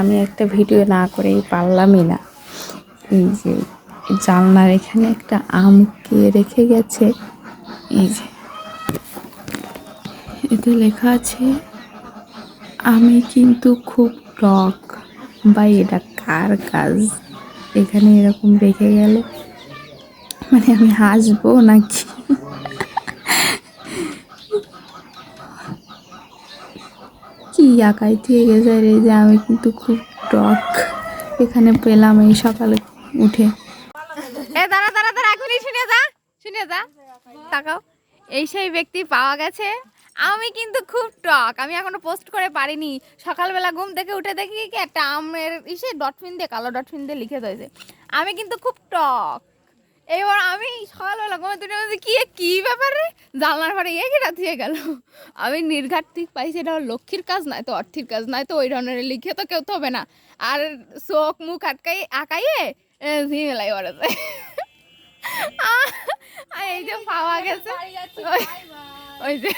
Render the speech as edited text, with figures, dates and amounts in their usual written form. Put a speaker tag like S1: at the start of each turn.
S1: আমি একটা ভিডিও না করেই পারলামই না। এই যে জানলার এখানে একটা আম কে রেখে গেছে, এই যে এতে লেখা আছে আমি কিন্তু খুব টক। ভাই এটা কার কাজ? এখানে এরকম রেখে গেল, মানে আমি হাসবো নাকি? কি আঁকাই দিয়ে গেছে রে, যে আমি কিন্তু খুব টক এখানে পেলাম এই সকালে উঠে। দাঁড়া দাঁড়া দাঁড়া, এখনই শুনে যা তাকাও। এই সেই ব্যক্তি পাওয়া গেছে। আমি কিন্তু খুব টক, আমি এখনো পোস্ট করে পারিনি। সকালবেলা ঘুম থেকে উঠে দেখি কি একটা আমের ইসে ডটফিন দিয়ে, কালো ডটফিন দিয়ে লিখে দিয়েছে আমি কিন্তু খুব টক। এবার আমি সকালবেলা ঘুমে তুলে বলছি কি কি ব্যাপারে, জানলার পরে এগিয়ে ধুয়ে গেল। আমি নির্ঘাত ঠিক পাইছি এটা লক্ষ্মীর কাজ নয় তো অর্থের কাজ, নয় তো ওই ধরনের লিখে তো কেউ থবে না। আর চোখ মুখ আঁকাইয়ে ঝিমেলাই ওরাতে। এই যে পাওয়া গেছে ওই যে